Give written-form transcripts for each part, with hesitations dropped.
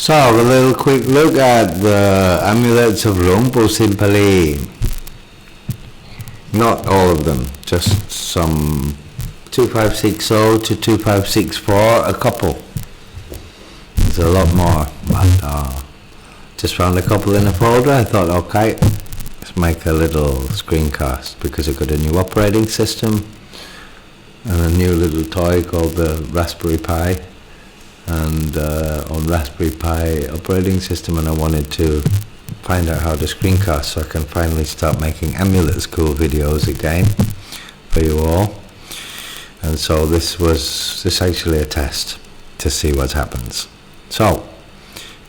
So, a little quick look at the amulets of Luang Phu Simpalee. Not all of them, just some 2560 to 2564, a couple. There's a lot more, but just found a couple in a folder. I thought, okay, let's make a little screencast because I've got a new operating system and a new little toy called the Raspberry Pi, and on Raspberry Pi operating system, and I wanted to find out how to screencast so I can finally start making Amulet School videos again for you all. And so this actually a test to see what happens. So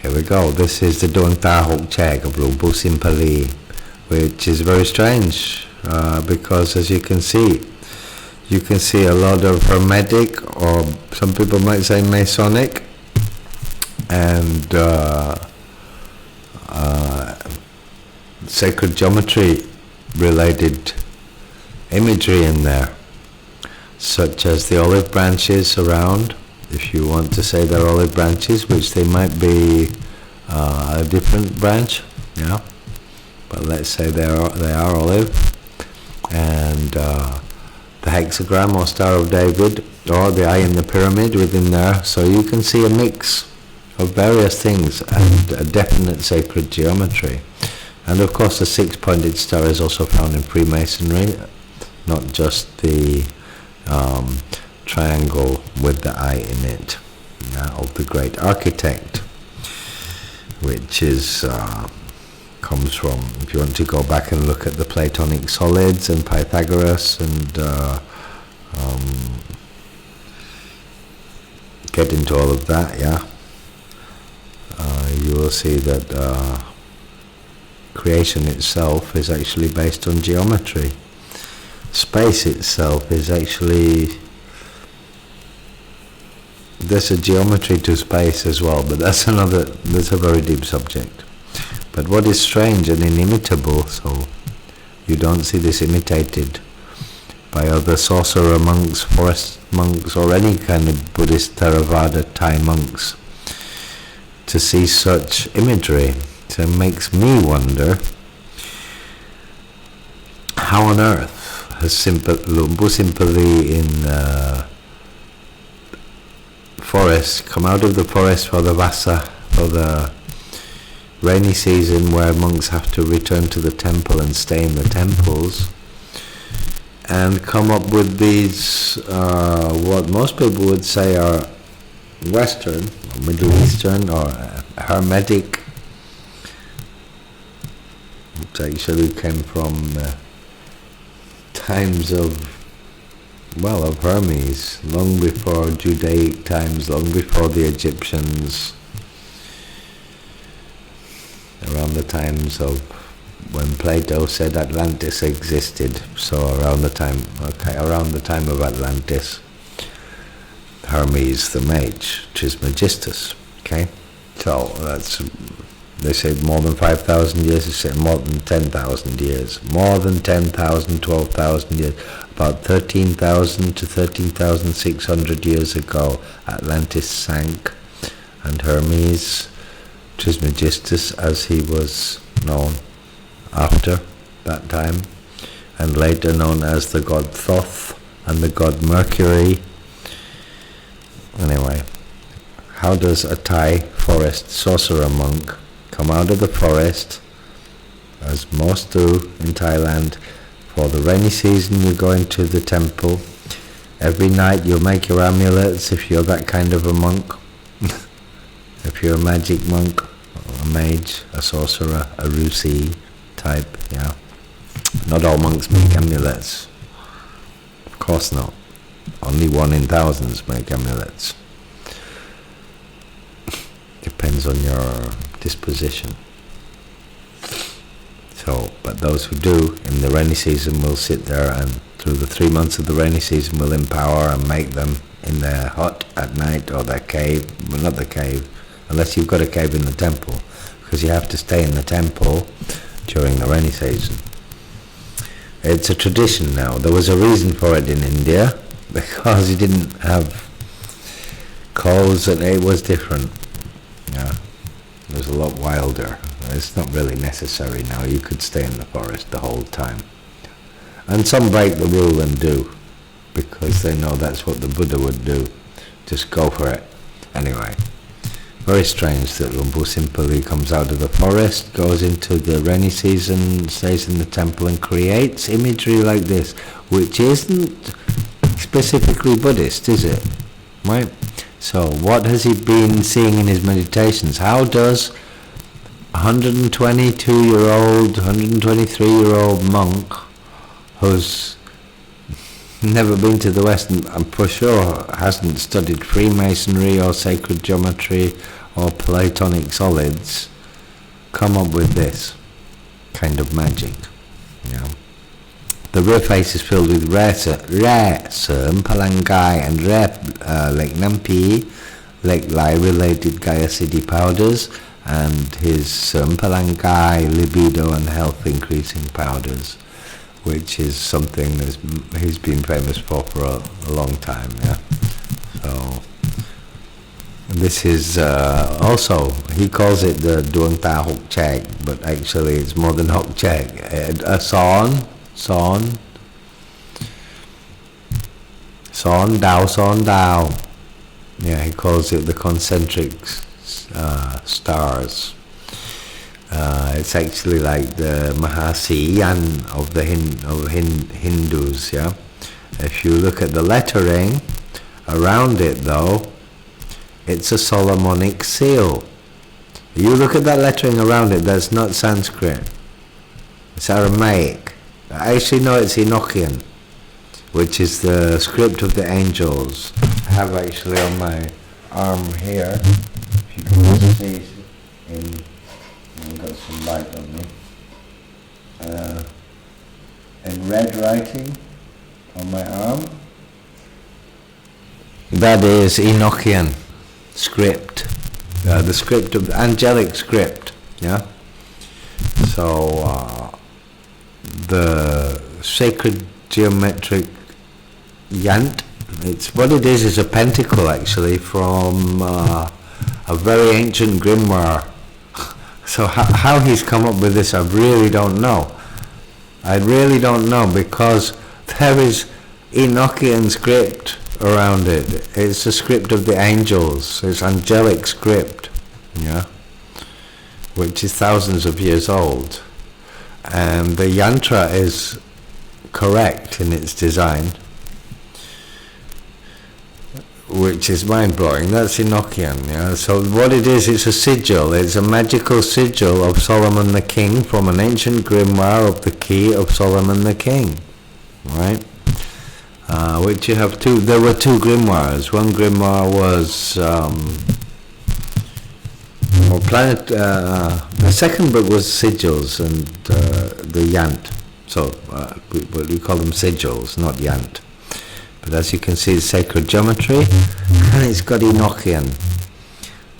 here we go. This is the Duang Ta Hok Chek of Luang Phu Simpalee, which is very strange because as you can see a lot of Hermetic, or some people might say Masonic, and sacred geometry related imagery in there, such as the olive branches around, if you want to say they're olive branches, which they might be a different branch, yeah, but let's say they are olive, and the hexagram or Star of David, or the eye in the pyramid within there. So you can see a mix of various things and a definite sacred geometry. And of course the six-pointed star is also found in Freemasonry, not just the triangle with the eye in it, of the great architect, which is comes from, if you want to go back and look at the Platonic solids and Pythagoras and get into all of that, you will see that creation itself is actually based on geometry. Space itself is actually, there's a geometry to space as well, but that's a very deep subject. But what is strange and inimitable, so you don't see this imitated by other sorcerer monks, forest monks, or any kind of Buddhist Theravada Thai monks, to see such imagery. So it makes me wonder, how on earth has Luang Phu Simpalee in forest, come out of the forest for the Vasa, for the rainy season where monks have to return to the temple and stay in the temples, and come up with these, what most people would say are Western, or Middle Eastern, or Hermetic, which actually came from times of Hermes, long before Judaic times, long before the Egyptians, around the times of when Plato said Atlantis existed. So around the time of Atlantis, Hermes the mage, Trismegistus. Okay, so that's, they said more than 5,000 years. They said more than 10,000 years, more than 10,000, 12,000 years. About 13,000 to 13,600 years ago, Atlantis sank, and Hermes Trismegistus, as he was known after that time, and later known as the god Thoth and the god Mercury. Anyway, how does a Thai forest sorcerer monk come out of the forest, as most do in Thailand? For the rainy season, you go into the temple. Every night you make your amulets if you're that kind of a monk. If you're a magic monk, a mage, a sorcerer, a Rusi type, yeah. Not all monks make amulets. Of course not. Only 1 in thousands make amulets. Depends on your disposition. So, but those who do in the rainy season will sit there, and through the 3 months of the rainy season will empower and make them in their hut at night, or their cave. Well, not the cave, unless you've got a cave in the temple, because you have to stay in the temple during the rainy season. It's a tradition now. There was a reason for it in India, because you didn't have coals, and it was different. Yeah. It was a lot wilder. It's not really necessary now. You could stay in the forest the whole time. And some break the rule and do, because they know that's what the Buddha would do. Just go for it. Anyway, very strange that Luang Phu Simpalee comes out of the forest, goes into the rainy season, stays in the temple and creates imagery like this, which isn't specifically Buddhist, is it? Right? So what has he been seeing in his meditations? How does a 122-year-old, 123-year-old monk who's never been to the West and I'm for sure hasn't studied Freemasonry or sacred geometry or Platonic solids come up with this kind of magic? The rear face is filled with rare Serm, Palangai and rare Lake Nampi, Lake Lai related Gaya Siddhi powders, and his Serm, Palangai, libido and health increasing powders, which is something that he's been famous for a long time. So this is also, he calls it the Duang Ta Hok Chek, but actually it's more than Hok Chek. A Son, Dao. Yeah, he calls it the concentric stars. It's actually like the Mahasiyan of the Hindus. Yeah, if you look at the lettering around it, though, it's a Solomonic seal. You look at that lettering around it. That's not Sanskrit. It's Aramaic. Actually, no, it's Enochian, which is the script of the angels. I have actually on my arm here, if you can see, I've got some light on me, in red writing on my arm. That is Enochian script, the script of angelic script. Yeah. So the sacred geometric yant, it's what it is a pentacle actually from a very ancient grimoire. So how he's come up with this, I really don't know. Because there is Enochian script around it. It's the script of the angels. It's angelic script, which is thousands of years old. And the yantra is correct in its design, which is mind-blowing. That's Enochian. So what it is, it's a sigil. It's a magical sigil of Solomon the King from an ancient grimoire of the key of Solomon the King, right? Which you have two. There were two grimoires. One grimoire was the second book was sigils and the yant. So we call them sigils, not yant. But as you can see, it's sacred geometry, and it's got Enochian.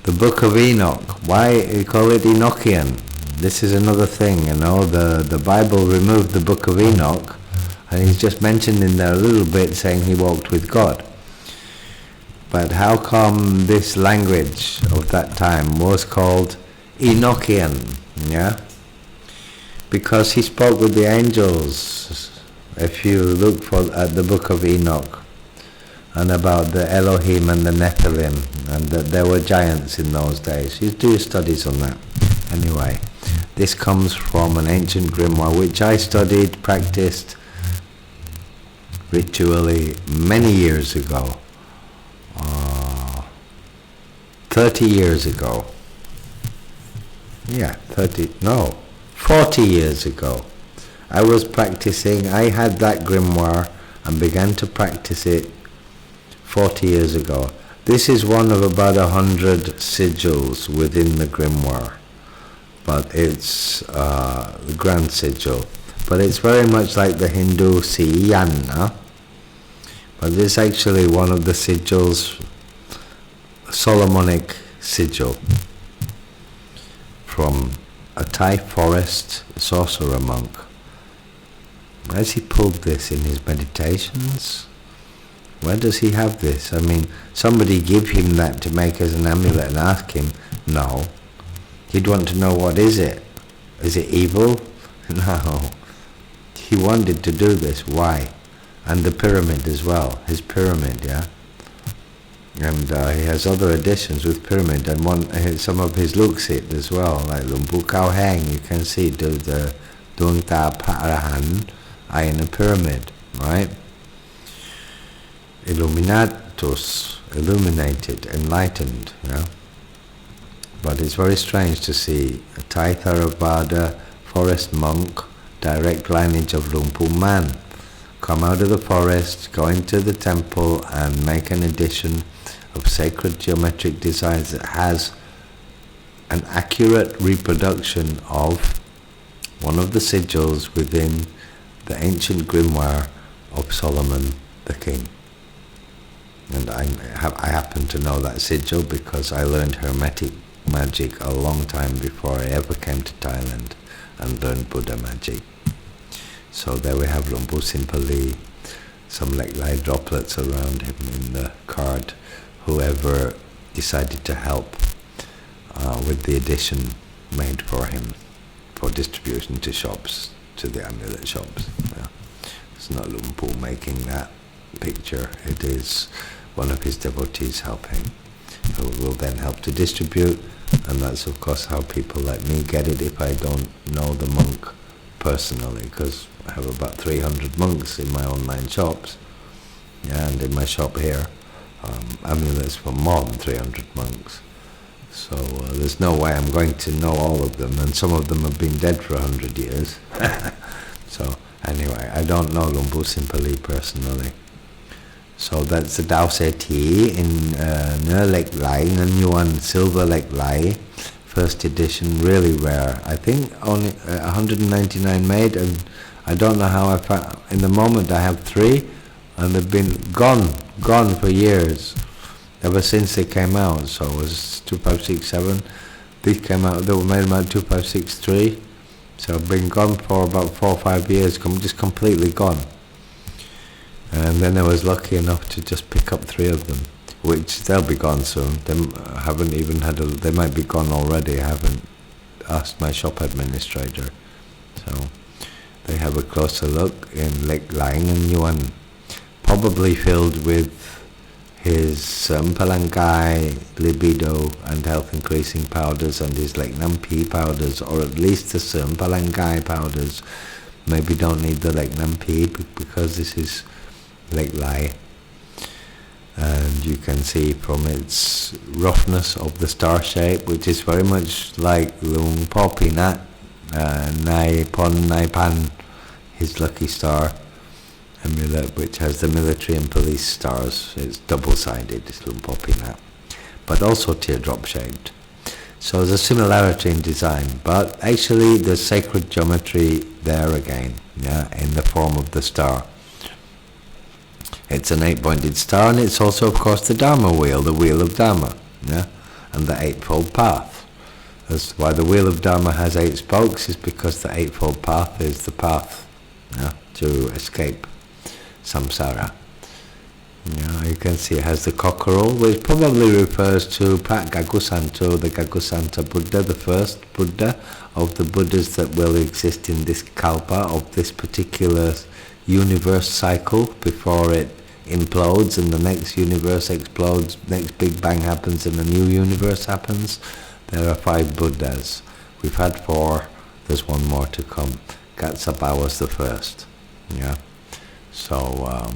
The Book of Enoch. Why you call it Enochian? This is another thing, the Bible removed the Book of Enoch, and he's just mentioned in there a little bit saying he walked with God. But how come this language of that time was called Enochian? Because he spoke with the angels. If you look at the Book of Enoch and about the Elohim and the Nephilim, and that there were giants in those days, you do your studies on that. Anyway, this comes from an ancient grimoire which I studied, practiced ritually many years ago. 30 years ago. 40 years ago. I was practicing, I had that grimoire and began to practice it 40 years ago. This is one of about 100 sigils within the grimoire, but it's the grand sigil. But it's very much like the Hindu Siyana, but it's actually one of the sigils, Solomonic sigil, from a Thai forest sorcerer monk. Has he pulled this in his meditations? Where does he have this? I mean, somebody give him that to make as an amulet and ask him? No. He'd want to know, what is it? Is it evil? No. He wanted to do this. Why? And the pyramid as well. His pyramid, yeah? And he has other editions with pyramid, and some of his Luksit as well, like Luang Phu Khao Hang, you can see the Duang Ta Pa Arahan are in a pyramid, right? Illuminatus, illuminated, enlightened, yeah? But it's very strange to see a Thai Theravada forest monk, direct lineage of Luang Phu Man, come out of the forest, go into the temple and make an edition of sacred geometric designs that has an accurate reproduction of one of the sigils within the ancient grimoire of Solomon the King. And I happen to know that sigil because I learned Hermetic magic a long time before I ever came to Thailand and learned Buddha magic. So there we have Luang Phu Simpalee, some light droplets around him in the card. Whoever decided to help with the edition made for him for distribution to shops, to the amulet shops. Yeah. It's not Luang Phu making that picture, it is one of his devotees helping, who will then help to distribute, and that's of course how people like me get it if I don't know the monk personally, because I have about 300 monks in my online shops, yeah, and in my shop here. Amulets for more than 300 monks. So there's no way I'm going to know all of them, and some of them have been dead for 100 years. So anyway, I don't know Luang Phu Simpalee personally. So that's the Dao Se Ti in Nơ Lek Lai, Ngân Yuan Silver Lek Lai, first edition, really rare. I think only 199 made, and I don't know how I found. In the moment I have 3, and they've been gone for years, ever since they came out. So it was 2567. These came out, they were made about 2563. So I've been gone for about 4 or 5 years, just completely gone. And then I was lucky enough to just pick up 3 of them, which they'll be gone soon. They haven't even had they might be gone already. I haven't asked my shop administrator. So they have a closer look in Lek Lai Ngân Yuan, probably filled with his Palangai, libido and health increasing powders, and his Lek Nam Pi powders, or at least the Palangai powders. Maybe don't need the Lek Nam Pi because this is Lek Lai. And you can see from its roughness of the star shape, which is very much like Luang Po Pinat, Nai Pon Nai Pan, his lucky star amulet, which has the military and police stars. It's double-sided, it's Luang Po Pinat, but also teardrop shaped. So there's a similarity in design, but actually there's sacred geometry there again, yeah, in the form of the star. It's an 8-pointed star, and it's also, of course, the Dharma wheel, the wheel of Dharma, yeah, and the eightfold path. That's why the wheel of Dharma has 8 spokes, is because the eightfold path is the path, yeah, to escape samsara. Yeah, you can see it has the cockerel, which probably refers to Prat Gagusanto, the Gagusanta Buddha, the first Buddha of the Buddhas that will exist in this kalpa, of this particular universe cycle, before it implodes and the next universe explodes, next Big Bang happens and a new universe happens. There are 5 Buddhas. We've had 4, there's 1 more to come. Katsapa was the first. Yeah. So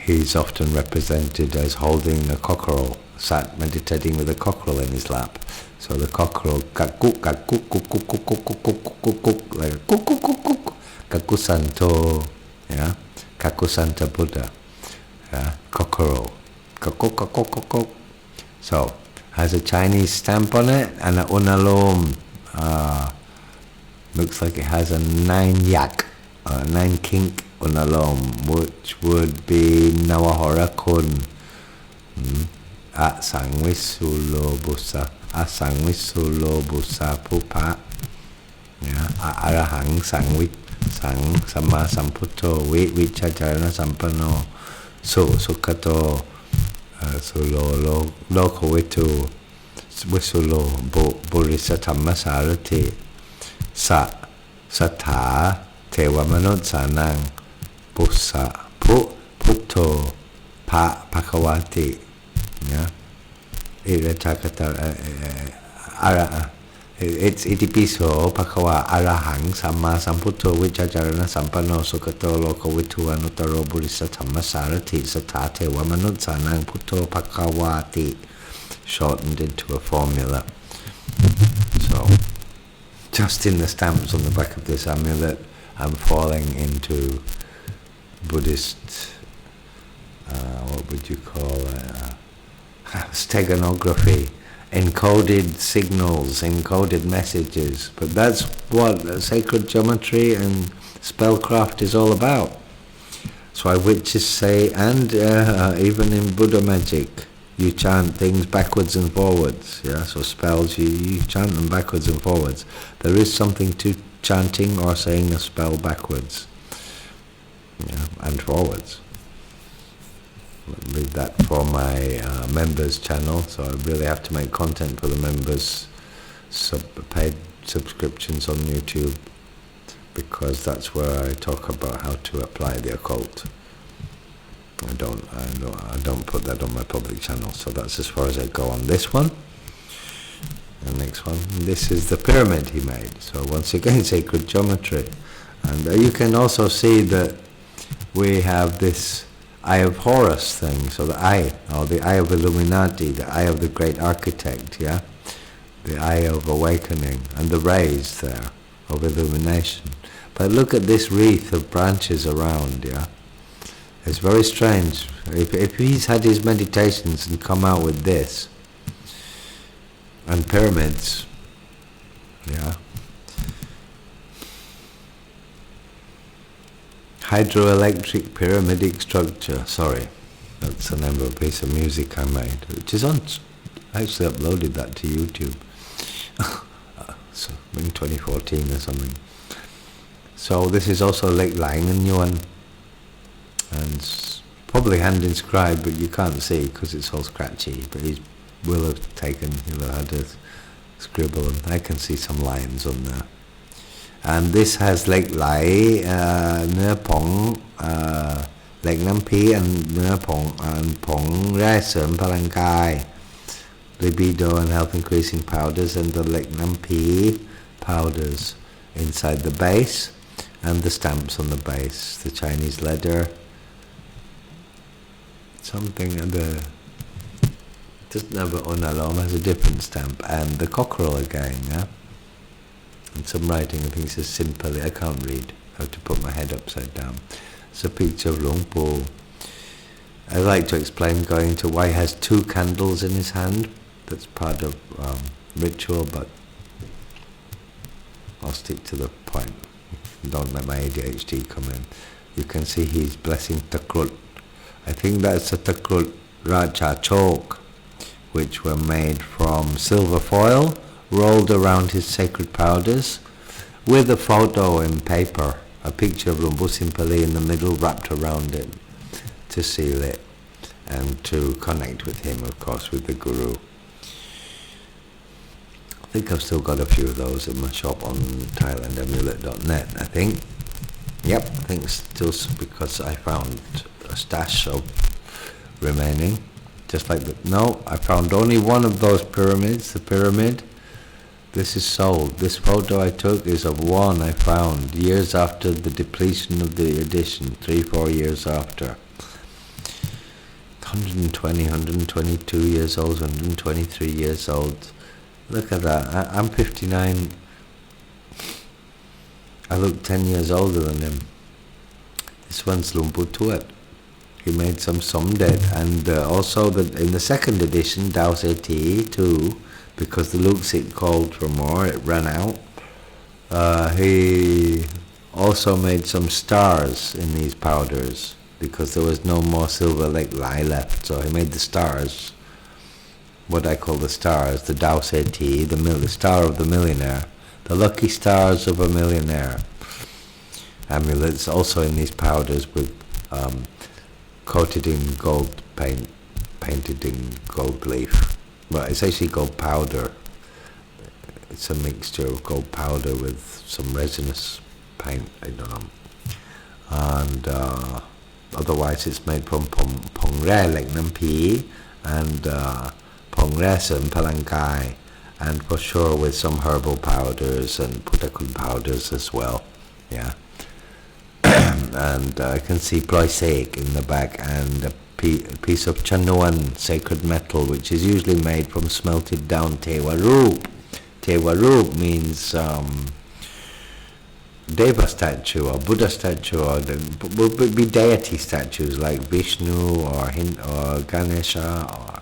he's often represented as holding a cockerel, sat meditating with a cockerel in his lap. So the cockerel, kakuk, kakuk, kukuk, kukuk, kukuk, kukuk, like a kukuk, kukuk, kakusanto, yeah, kakusanta Buddha, yeah, cockerel, kakuk, kakuk, kakuk. So has a Chinese stamp on it and a unalom. Looks like it has a 9 yak, 9 kink unalom, which would be Nawahora Kun, Asangwisulo Busa, Asangwisulo Busa Pupa, yeah, Arahang Sangwit, Sang Sama Samputo, Wicha Charana Sampano, Sukato, Sulo Lokowitu, Visulo Burisathamma Sarati Sa Satha Tewa Manutsanang Bucha Putto Pa Pakawati. Yeah. It's itipiso Pakawa Arahang Samma Samputo Vichajarana Sampano Sukato Loko Vitu Anutaro Burisathamma Sarati Satate Wamanutsanang Puto Pakawati, shortened into a formula. So, just in the stamps on the back of this amulet, I'm falling into Buddhist, what would you call it? Steganography, encoded signals, encoded messages. But that's what sacred geometry and spellcraft is all about. That's why witches say, and even in Buddha magic, you chant things backwards and forwards. Yeah, so spells, you chant them backwards and forwards. There is something to chanting or saying a spell backwards, yeah, and forwards. I'll leave that for my members channel, so I really have to make content for the members paid subscriptions on YouTube, because that's where I talk about how to apply the occult. I don't put that on my public channel, so that's as far as I go on this one. The next one, this is the pyramid he made. So once again, sacred geometry, and you can also see that we have this Eye of Horus thing, so the eye, or the eye of Illuminati, the eye of the great architect, yeah? The eye of awakening, and the rays there, of illumination. But look at this wreath of branches around, yeah? It's very strange. If he's had his meditations and come out with this, and pyramids, yeah? Hydroelectric pyramidic structure. Sorry, that's the name of a piece of music I made, which is on. I actually uploaded that to YouTube. So in 2014 or something. So this is also Lake Lang and Yuan, and probably hand inscribed, but you can't see because it's all scratchy. But he'll have had a scribble, and I can see some lines on there. And this has Lake Lai, Nơ Pong, Lake Nam Pi, and Nơ Pong, and Pong Rai Sum Palankai, libido and health increasing powders, and the Lake Nam Pi powders inside the base, and the stamps on the base, the Chinese leather, something, and the doesn't have an Onalom, has a different stamp, and the cockerel again, yeah? And some writing, I think it says Simpalee, I can't read, I have to put my head upside down. It's a picture of Luang Phu. I like to explain going to why he has two candles in his hand. That's part of ritual, but I'll stick to the point. Don't let my ADHD come in. You can see he's blessing Takrut. I think that's a Takrut Raja Chok, which were made from silver foil, rolled around his sacred powders, with a photo in paper, a picture of Luang Phu Simpalee in the middle, wrapped around it, to seal it, and to connect with him, of course, with the Guru. I think I've still got a few of those in my shop on Thailand-Amulet.net, I think. Yep, I think still, because I found a stash of remaining, just like that. No, I found only one of those pyramids, the pyramid. This is sold. This photo I took is of one I found years after the depletion of the edition, 3-4 years after. 120, 122 years old, 123 years old. Look at that. I'm 59. I look 10 years older than him. This one's Luang Phu Tuat. He made some Somdet, and also in the second edition, Dao Se Ti too, because the Luxit called for more, it ran out. He also made some stars in these powders, because there was no more silver Lake Lai left, so he made the stars, what I call the stars, the Dao Se Ti, the star of the millionaire, the lucky stars of a millionaire. Amulets also in these powders with coated in gold paint, painted in gold leaf. But it's actually gold powder. It's a mixture of gold powder with some resinous paint, I don't know. And otherwise it's made from pong re like nampi and pong re sim palangai, and for sure with some herbal powders and putakun powders as well. Yeah. And I can see ploisaic in the back, and a piece of chanuan sacred metal, which is usually made from smelted down tewarup. Tewarup means Deva statue or Buddha statue, or would be deity statues like Vishnu or Ganesha, or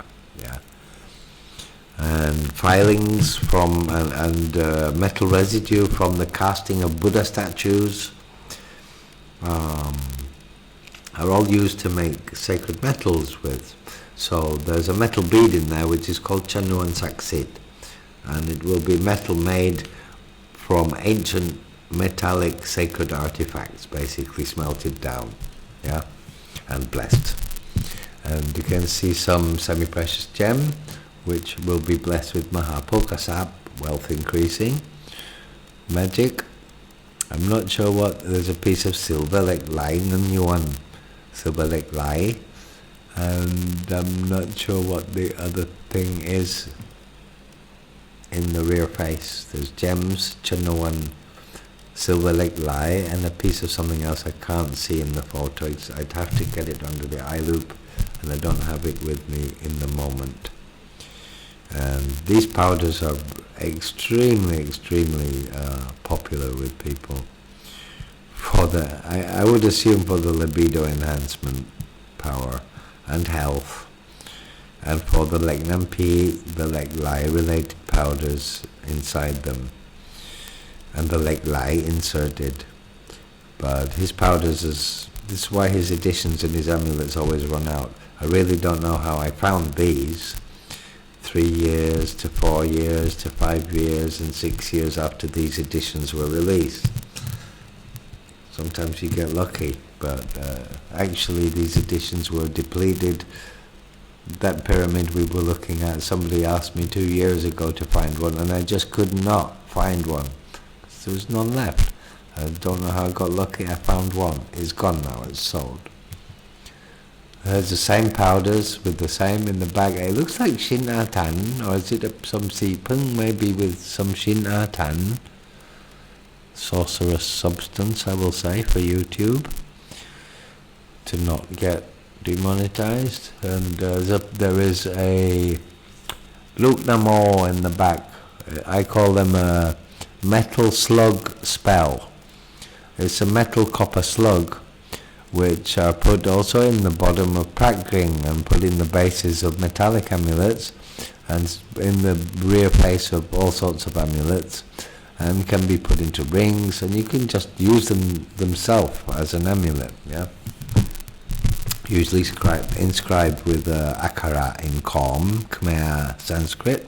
and filings from and metal residue from the casting of Buddha statues are all used to make sacred metals with. So there's a metal bead in there which is called Chanuan Saksit, and it will be metal made from ancient metallic sacred artifacts, basically smelted down, and blessed. And you can see some semi-precious gem which will be blessed with Mahapokasap, wealth increasing magic. I'm not sure what, there's a piece of silver like Lai Yuan, silver like Lai, and I'm not sure what the other thing is in the rear face. There's gems, Chanuan, silver like Lai, and a piece of something else I can't see in the photo. I'd have to get it under the eye loop, and I don't have it with me in the moment. And these powders are extremely popular with people for the, I would assume, for the libido enhancement power and health, and for the like nampi, the like lai related powders inside them, and the like lai inserted. But his powders this is why his editions and his amulets always run out. I really don't know how I found these 3 years to 4 years to 5 years and 6 years after these editions were released. Sometimes you get lucky, but actually these editions were depleted. That pyramid we were looking at, somebody asked me 2 years ago to find one, and I just could not find one. There was none left. I don't know how I got lucky. I found one. It's gone now. It's sold. There's the same powders with the same in the bag. It looks like Shin Atan, or is it some Sipung, maybe with some Shin Atan, sorcerous substance, I will say, for YouTube, to not get demonetized. And there is a Luk Namo in the back. I call them a metal slug spell. It's a metal copper slug, which are put also in the bottom of prakring and put in the bases of metallic amulets and in the rear face of all sorts of amulets, and can be put into rings, and you can just use them themselves as an amulet, usually inscribed with akara in Khmer Sanskrit,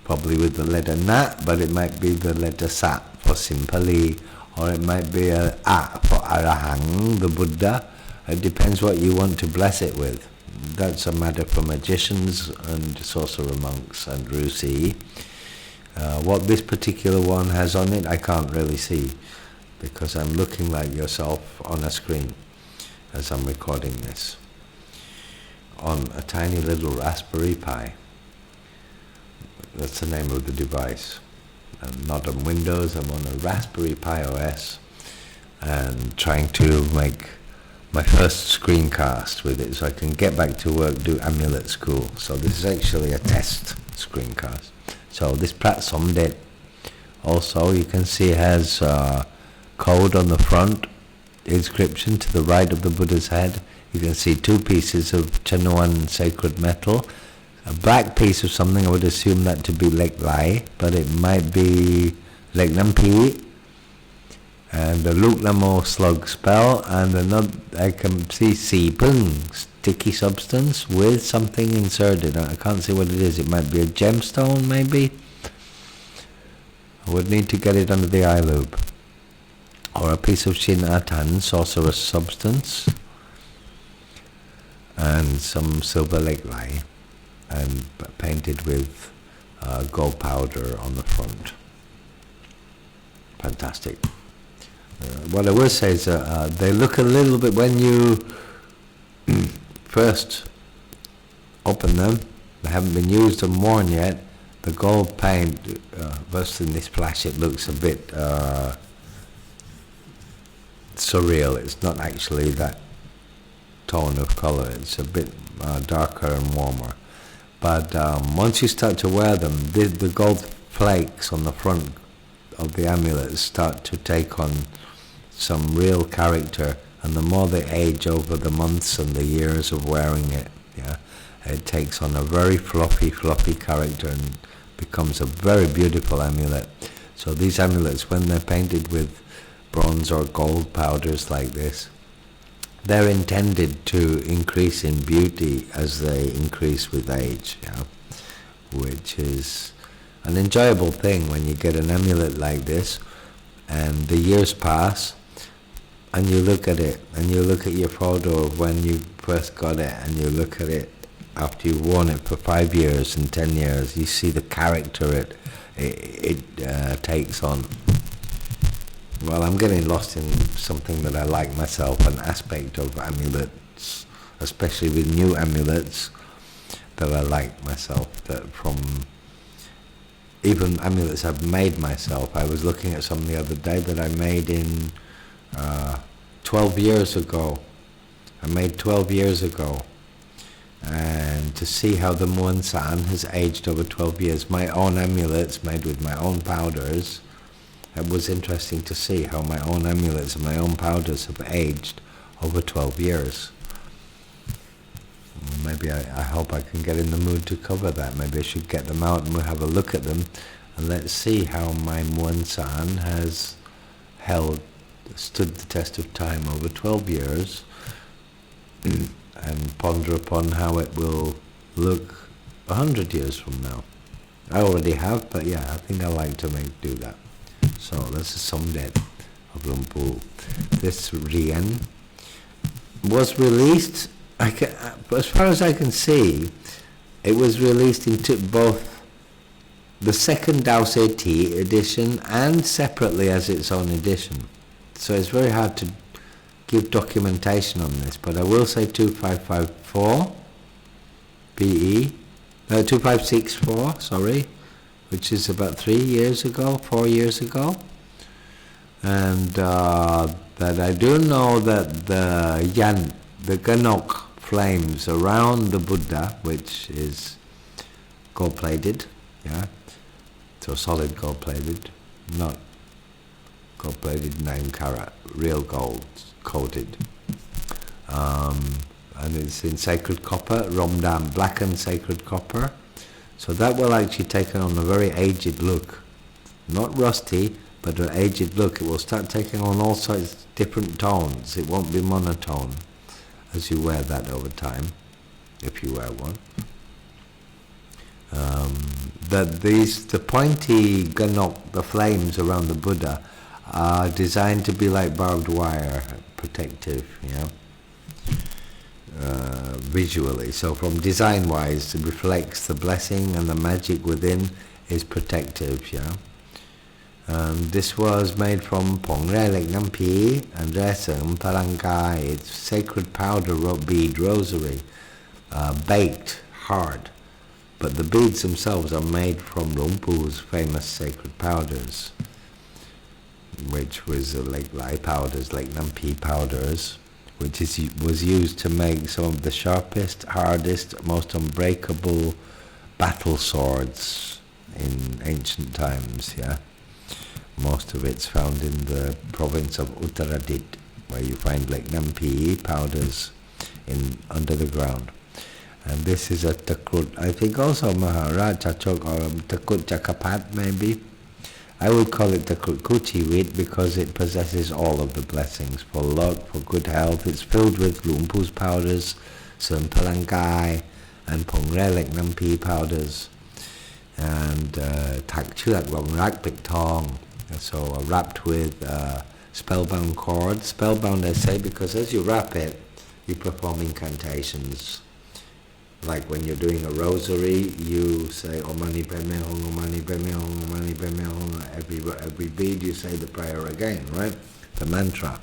probably with the letter Nat, but it might be the letter Sat for Simpalee, or it might be a for Arahang, the Buddha. It depends what you want to bless it with. That's a matter for magicians and sorcerer monks and Rusi. What this particular one has on it, I can't really see, because I'm looking like yourself on a screen as I'm recording this on a tiny little Raspberry Pi. That's the name of the device. I'm not on Windows, I'm on a Raspberry Pi OS, and trying to make my first screencast with it so I can get back to work, do amulet school. So this is actually a test screencast. So this Prat Somdet also, you can see, has code on the front, inscription to the right of the Buddha's head. You can see 2 pieces of Chanuan sacred metal, a black piece of something. I would assume that to be Lek Lai, but it might be Lek Nampi, and the Luk Namo slug spell, and another, I can see Si Pung, sticky substance with something inserted. I can't see what it is. It might be a gemstone, maybe. I would need to get it under the eye loop. Or a piece of Shin Atan, sorcerous substance, and some silver Lek Lai. and painted with gold powder on the front. Fantastic. What I will say is they look a little bit, when you first open them, they haven't been used or worn yet, the gold paint, versus in this flash, it looks a bit surreal. It's not actually that tone of color, it's a bit darker and warmer. But once you start to wear them, the gold flakes on the front of the amulets start to take on some real character, and the more they age over the months and the years of wearing it, it takes on a very fluffy character and becomes a very beautiful amulet. So these amulets, when they're painted with bronze or gold powders like this, they're intended to increase in beauty as they increase with age, which is an enjoyable thing when you get an amulet like this and the years pass and you look at it and you look at your photo of when you first got it and you look at it after you've worn it for 5 years and 10 years, you see the character it takes on. Well, I'm getting lost in something that I like myself, an aspect of amulets, especially with new amulets that I like myself, that from even amulets I've made myself. I was looking at some the other day that I made in 12 years ago. I made 12 years ago. And to see how the Muan San has aged over 12 years. My own amulets made with my own powders. It was interesting to see how my own amulets and my own powders have aged over 12 years. Maybe I hope I can get in the mood to cover that. Maybe I should get them out and we'll have a look at them and let's see how my Muan San has stood the test of time over 12 years and ponder upon how it will look 100 years from now. I already have, but yeah, I think I like to do that. So this is Somdet of Luang Phu. This Rien was released, as far as I can see, it was released into both the second Dao Se Ti edition and separately as its own edition. So it's very hard to give documentation on this, but I will say 2554 BE, no 2564, sorry, which is about 4 years ago, and that I do know that the Ganok flames around the Buddha, which is gold-plated, so solid gold-plated, not gold-plated 9 carat, real gold coated, and it's in sacred copper, Romdam, blackened sacred copper. So that will actually take on a very aged look, not rusty, but an aged look. It will start taking on all sorts of different tones. It won't be monotone as you wear that over time, if you wear one. The pointy ganok, the flames around the Buddha, are designed to be like barbed wire, protective, visually. So from design-wise, it reflects the blessing and the magic within is protective, this was made from Pong Re Lek Nam Pi and Re Seum Palangai. It's sacred powder bead rosary, baked hard. But the beads themselves are made from Luang Phu's famous sacred powders, which was Lake Lai powders, Lake Nam Pi powders, which was used to make some of the sharpest, hardest, most unbreakable battle swords in ancient times, Most of it's found in the province of Uttaradit, where you find Lake Nam Pi powders under the ground. And this is a Takut, I think also Maharaj Chachok or Takut Chakapat maybe. I would call it Takut Kuchiwit because it possesses all of the blessings for luck, for good health. It's filled with Luang Phu's powders, Seum Palangai and Pong Re Lek Nam Pi powders, and Tak Chuak Wong Rak Pik Tong. So wrapped with spellbound cords. Spellbound I say because as you wrap it, you perform incantations Like when you're doing a rosary, you say Om Mani Padme Hum, Om Mani Padme Hum, Om Mani Padme Hum. Every bead you say the prayer again, right? The mantra.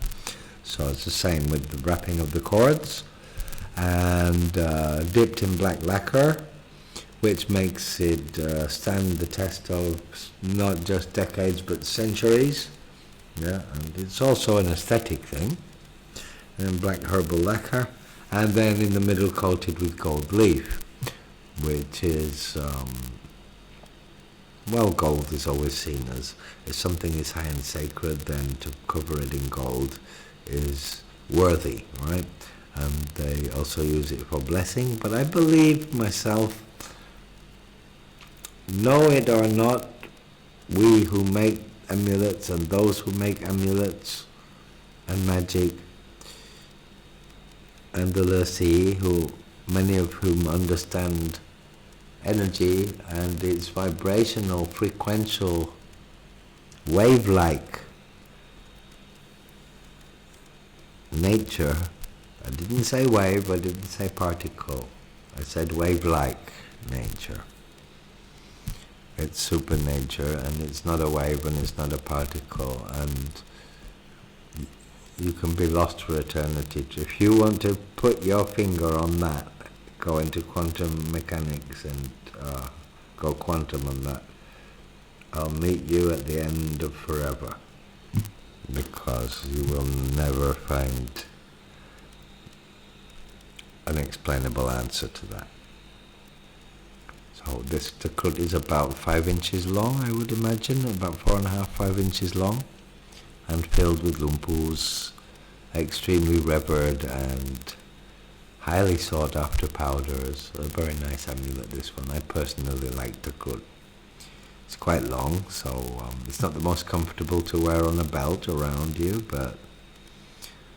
So it's the same with the wrapping of the cords, and dipped in black lacquer, which makes it stand the test of not just decades but centuries. Yeah, and it's also an aesthetic thing. And black herbal lacquer, and then in the middle coated with gold leaf, which is well, gold is always seen as if something is high and sacred, then to cover it in gold is worthy, right? And they also use it for blessing. But I believe myself, know it or not, we who make amulets and those who make amulets and magic, and the Lasi, who many of whom understand energy and its vibrational, frequential, wave-like nature. I didn't say wave, I didn't say particle, I said wave-like nature. It's super nature, and it's not a wave and it's not a particle, and you can be lost for eternity. If you want to put your finger on that, go into quantum mechanics and go quantum on that, I'll meet you at the end of forever, because you will never find an explainable answer to that. So this takut is about 5 inches long, I would imagine, about 4.5, 5 inches long, and filled with Luang Phu's extremely revered and highly sought after powders. A very nice amulet, this one. I personally like takut. It's quite long, so it's not the most comfortable to wear on a belt around you, but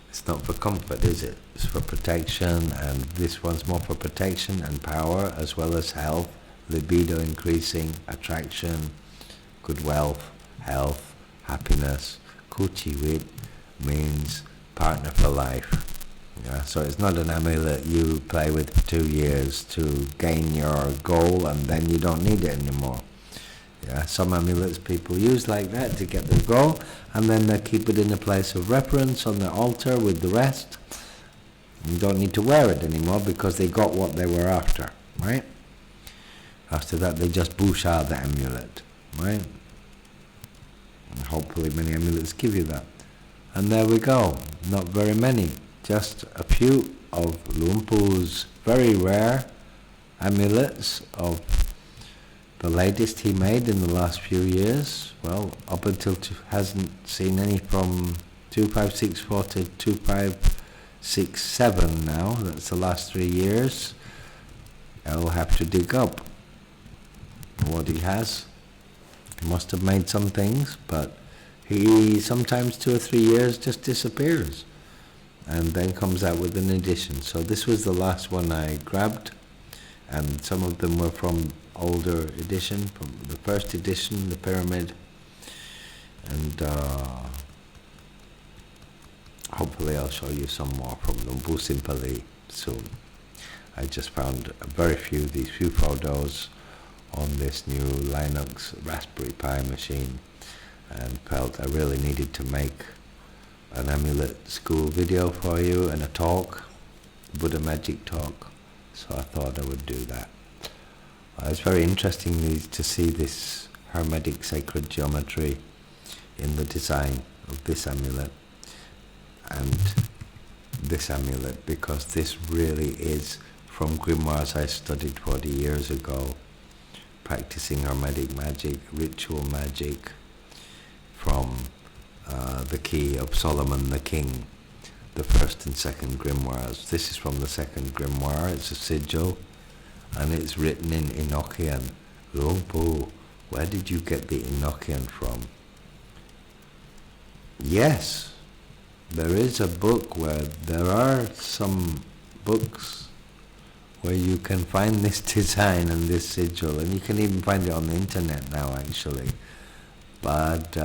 it's not for comfort, is it? It's for protection, and this one's more for protection and power, as well as health, libido increasing, attraction, good wealth, health, happiness. Kuchiwit means partner for life. Yeah, so it's not an amulet you play with for 2 years to gain your goal and then you don't need it anymore. Yeah, some amulets people use like that to get their goal, and then they keep it in a place of reference on the altar with the rest. You don't need to wear it anymore because they got what they were after, right? After that they just Bucha the amulet, right? And hopefully many amulets give you that. And there we go, not very many, just a few of Luang Phu's very rare amulets of the latest he made in the last few years. Well, up until hasn't seen any from 2564 to 2567 now. That's the last 3 years. I'll have to dig up what he has. He must have made some things, but he sometimes 2 or 3 years just disappears and then comes out with an edition. So this was the last one I grabbed, and some of them were from older edition, from the first edition, the pyramid, and hopefully I'll show you some more from Luang Phu Simpalee soon. I just found very few, these few photos on this new Linux Raspberry Pi machine, and felt I really needed to make an amulet school video for you and a talk, Buddha magic talk, so I thought I would do that. It's very interesting to see this Hermetic Sacred Geometry in the design of this amulet and this amulet, because this really is from grimoires I studied 40 years ago, practicing Hermetic magic, ritual magic, from the key of Solomon the King, the first and second grimoires. This is from the second grimoire, it's a sigil, and it's written in Enochian. Luang Phu, where did you get the Enochian from? Yes, there is a book where there are some books where you can find this design and this sigil, and you can even find it on the internet now actually. But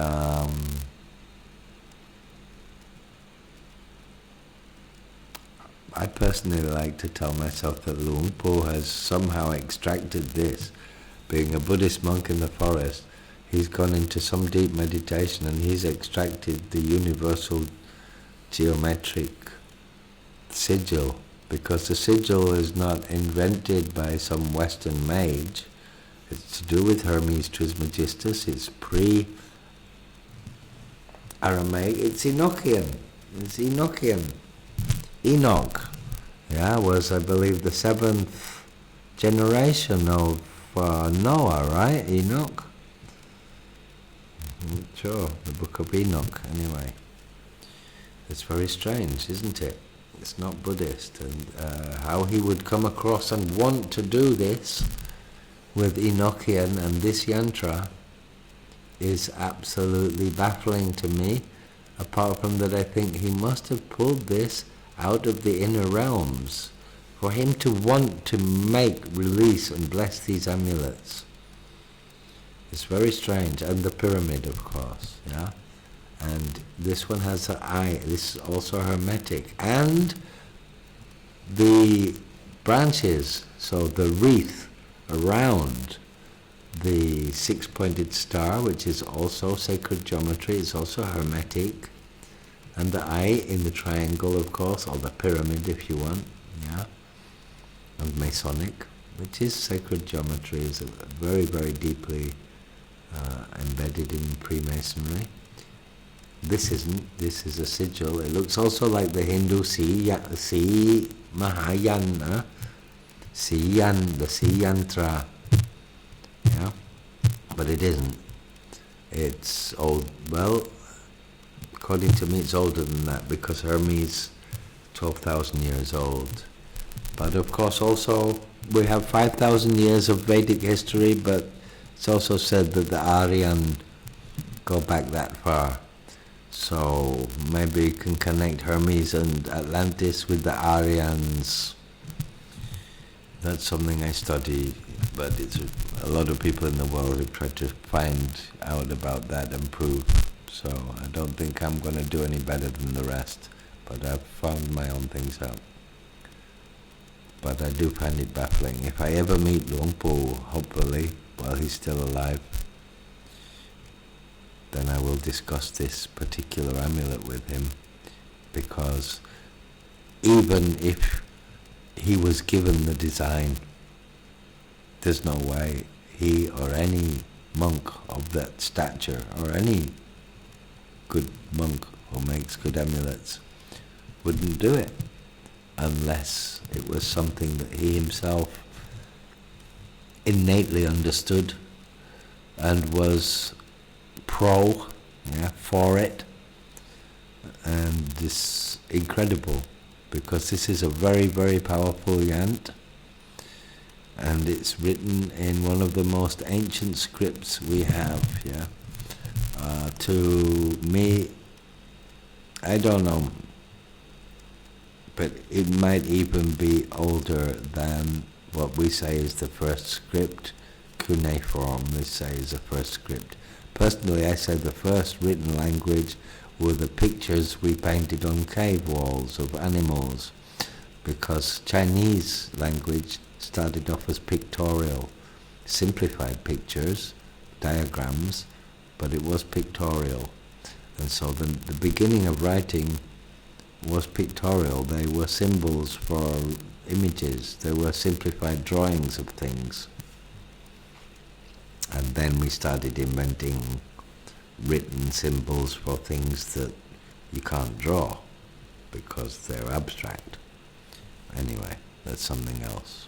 I personally like to tell myself that Luang Phu has somehow extracted this. Being a Buddhist monk in the forest, he's gone into some deep meditation and he's extracted the universal geometric sigil, because the sigil is not invented by some Western mage. It's to do with Hermes Trismegistus. It's pre-Aramaic. It's Enochian. It's Enochian. Enoch, was, I believe, the 7th generation of Noah, right? Enoch? Sure, the book of Enoch, anyway. It's very strange, isn't it? It's not Buddhist. And how he would come across and want to do this with Enochian and this yantra is absolutely baffling to me, apart from that I think he must have pulled this out of the inner realms for him to want to make, release and bless these amulets. It's very strange. And the pyramid, of course, and this one has an eye. This is also hermetic. And the branches, so the wreath around the six-pointed star, which is also sacred geometry, is also hermetic. And the eye in the triangle, of course, or the pyramid if you want, and Masonic, which is sacred geometry, is very, very deeply embedded in Freemasonry. This isn't. This is a sigil. It looks also like the Hindu Mahayana, the Sea Yantra, but it isn't. It's old. Well, according to me, it's older than that, because Hermes, 12,000 years old. But of course, also we have 5,000 years of Vedic history, but it's also said that the Aryan go back that far. So maybe you can connect Hermes and Atlantis with the Aryans. That's something I study, but it's a lot of people in the world have tried to find out about that and prove. So I don't think I'm going to do any better than the rest, but I've found my own things out. But I do find it baffling. If I ever meet Luang Phu, hopefully, while he's still alive, then I will discuss this particular amulet with him, because even if he was given the design, there's no way he or any monk of that stature, or any good monk who makes good amulets, wouldn't do it unless it was something that he himself innately understood and was for it. And this incredible, because this is a very, very powerful yant, and it's written in one of the most ancient scripts we have. To me, I don't know, but it might even be older than what we say is the first script. Cuneiform, we say, is the first script. Personally, I say the first written language were the pictures we painted on cave walls of animals, because Chinese language started off as pictorial, simplified pictures, diagrams, but it was pictorial. And so the beginning of writing was pictorial. They were symbols for images. They were simplified drawings of things. And then we started inventing written symbols for things that you can't draw because they're abstract. Anyway, that's something else.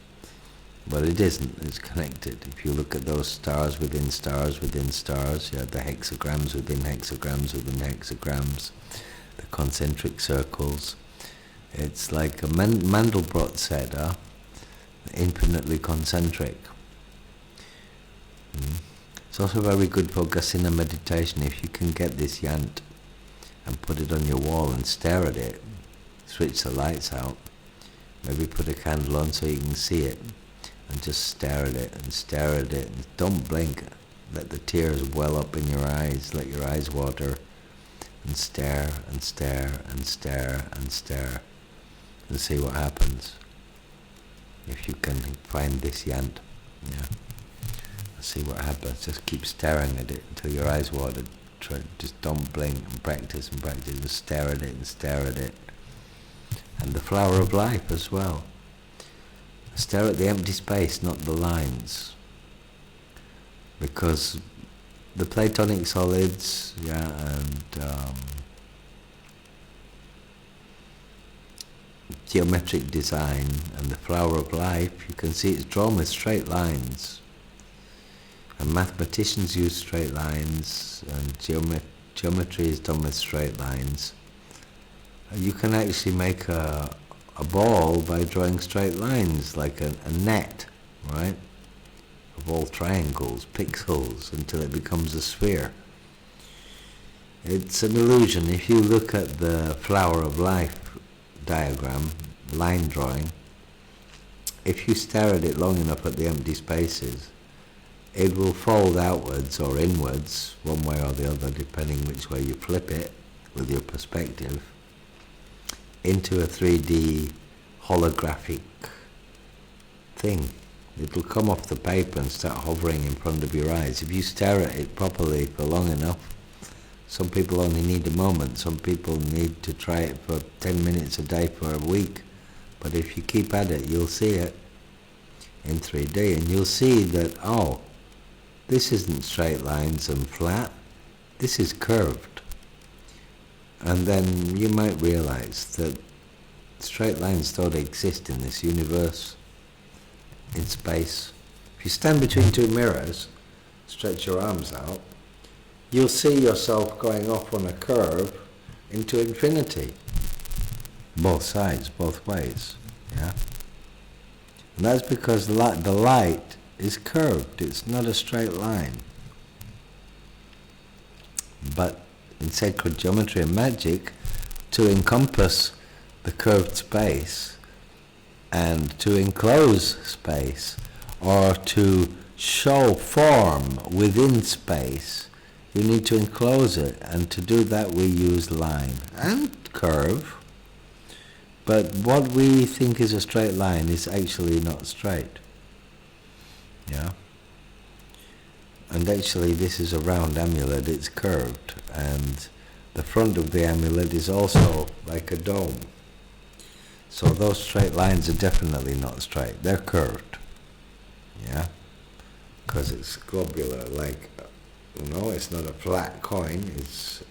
But it isn't. It's connected. If you look at those stars within stars within stars, you have the hexagrams within hexagrams within hexagrams, the concentric circles. It's like a Mandelbrot set, infinitely concentric. It's also very good for Gasina meditation. If you can get this yant and put it on your wall and stare at it, switch the lights out, maybe put a candle on so you can see it, and just stare at it and stare at it, and don't blink. Let the tears well up in your eyes, let your eyes water, and stare and stare and stare and stare. and see what happens. If you can find this yant, yeah, and see what happens. Just keep staring at it until your eyes water. Just don't blink and practice and practice and stare at it and stare at it. And the flower of life as well. Stare at the empty space, not the lines. Because the Platonic solids, and geometric design and the flower of life, you can see it's drawn with straight lines. And mathematicians use straight lines, and geometry is done with straight lines. You can actually make a ball by drawing straight lines, like a net, right? Of all triangles, pixels, until it becomes a sphere. It's an illusion. If you look at the flower of life diagram, line drawing, if you stare at it long enough at the empty spaces, it will fold outwards or inwards, one way or the other, depending which way you flip it with your perspective, into a 3D holographic thing. It'll come off the paper and start hovering in front of your eyes. If you stare at it properly for long enough, some people only need a moment, some people need to try it for 10 minutes a day for a week. But if you keep at it, you'll see it in 3D, and you'll see that, oh, this isn't straight lines and flat, this is curved. And then you might realize that straight lines don't exist in this universe, in space. If you stand between two mirrors, stretch your arms out, you'll see yourself going off on a curve into infinity. Both sides, both ways, yeah? And that's because the light is curved, it's not a straight line. But in sacred geometry and magic, to encompass the curved space and to enclose space, or to show form within space, you need to enclose it, and to do that we use line and curve. But what we think is a straight line is actually not straight. Yeah? And actually this is a round amulet, it's curved, and the front of the amulet is also like a dome. So those straight lines are definitely not straight, they're curved. Yeah? Because it's globular, like, it's not a flat coin, it's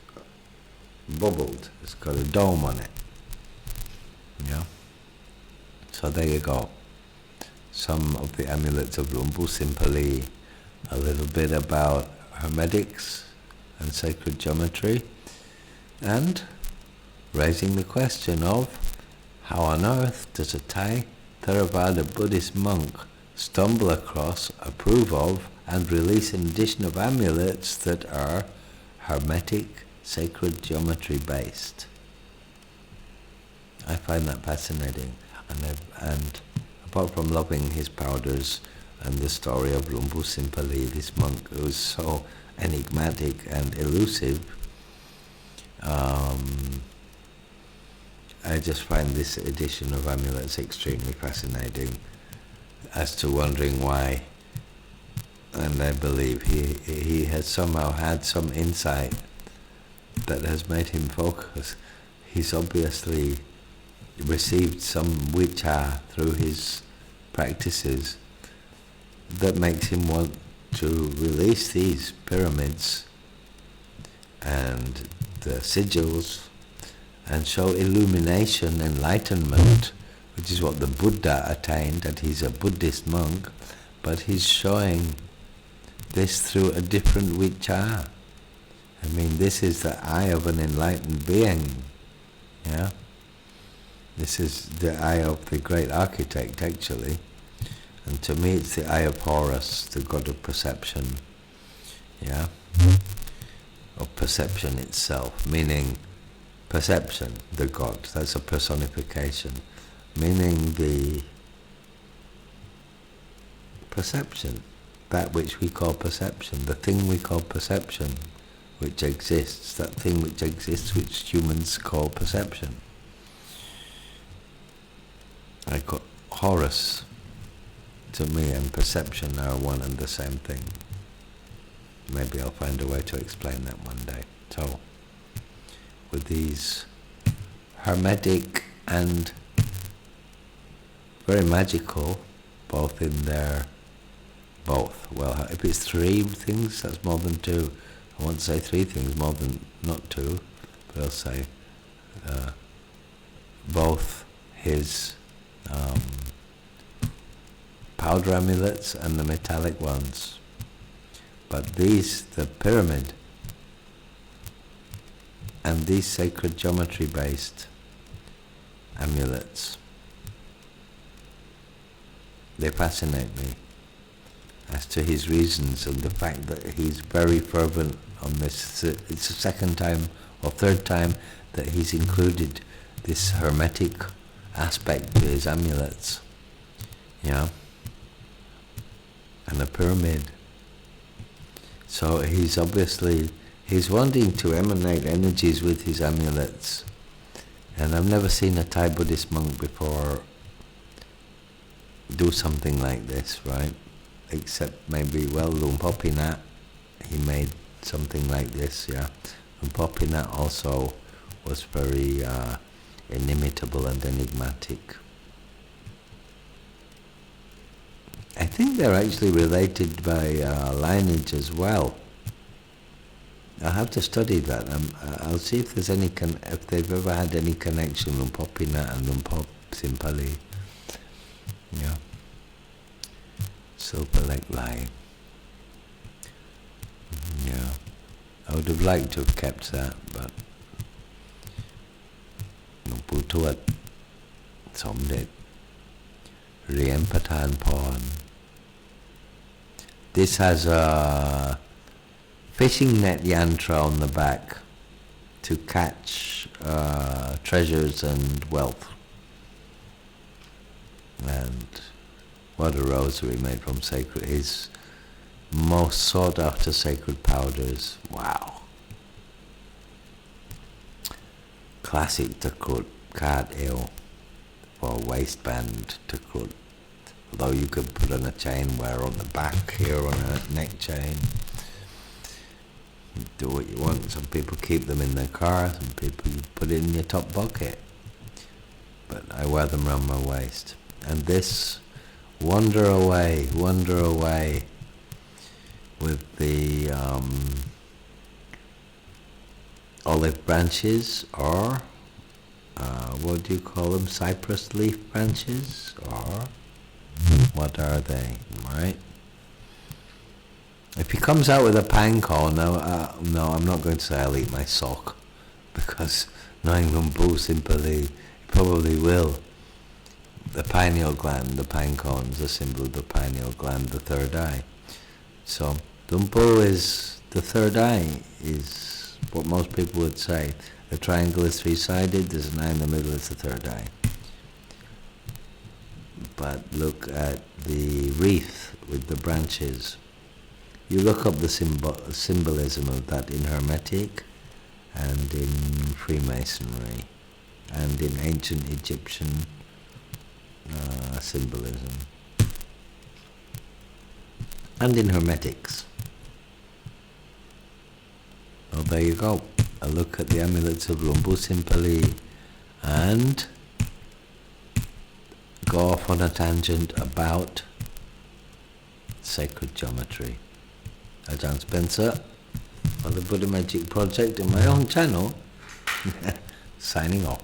bubbled, it's got a dome on it. Yeah? So there you go. Some of the amulets of Luang Phu Simpalee, a little bit about hermetics and sacred geometry, and raising the question of how on earth does a Thai Theravada Buddhist monk stumble across, approve of, and release an edition of amulets that are Hermetic Sacred Geometry based. I find that fascinating, and apart from loving his powders and the story of Luang Phu Simpalee, this monk who was so enigmatic and elusive, I just find this edition of amulets extremely fascinating, as to wondering why. And I believe he has somehow had some insight that has made him focus. He's obviously received some Wicha through his practices that makes him want to release these pyramids and the sigils and show illumination, enlightenment, which is what the Buddha attained, that he's a Buddhist monk, but he's showing this through a different Wicha. I mean, this is the eye of an enlightened being, yeah? This is the eye of the great architect, actually. And to me, it's the eye of Horus, the god of perception, yeah? Of perception itself, meaning perception, the god, that's a personification, meaning the perception, that which we call perception, the thing we call perception, which exists, that thing which exists which humans call perception. I got Horus, to me, and perception are one and the same thing. Maybe I'll find a way to explain that one day. So, with these hermetic and very magical, both in their both. Well, if it's three things, that's more than two. I won't say three things, more than, not two, but I'll say both his powder amulets and the metallic ones. But these, the pyramid, and these sacred geometry based amulets, they fascinate me as to his reasons and the fact that he's very fervent on this. It's the second time or third time that he's included this hermetic aspect to his amulets, and a pyramid. So he's wanting to emanate energies with his amulets, and I've never seen a Thai Buddhist monk before do something like this, right? Except maybe, Luang Phu Simpalee, he made something like this, Luang Phu Simpalee also was very inimitable and enigmatic. I think they're actually related by lineage as well. I'll have to study that. I'll see if there's if they've ever had any connection, Luang Phu Simpalee and Luang Phu Simpalee. Silver Lake line. I would have liked to have kept that, but Luang Phu Tuat, สมเด็จ เหรียญประทานพร This has a fishing net yantra on the back to catch treasures and wealth. And what a rosary made from his most sought after sacred powders. Wow. Classic Takrut, card eel for waistband Takrut. Although you could put on a chain wear on the back here on a neck chain. Do what you want. Some people keep them in their car, some people you put it in your top pocket. But I wear them around my waist. And this, wander away with the olive branches, or what do you call them, cypress leaf branches, or what are they, right? If he comes out with a pine cone, no, I'm not going to say I'll eat my sock, because knowing Luang Phu Simpalee, he probably will. The pineal gland, the pine cone is a symbol of the pineal gland, the third eye. So Luang Phu is the third eye, is what most people would say. The triangle is three-sided, there's an eye in the middle, it's the third eye. But look at the wreath with the branches. You look up the symbolism of that in Hermetic and in Freemasonry and in ancient Egyptian symbolism and in Hermetics. Well, there you go. A look at the amulets of Luang Phu Simpalee, and go off on a tangent about sacred geometry. Ajahn Spencer for the Buddha Magic Project in my own channel, signing off.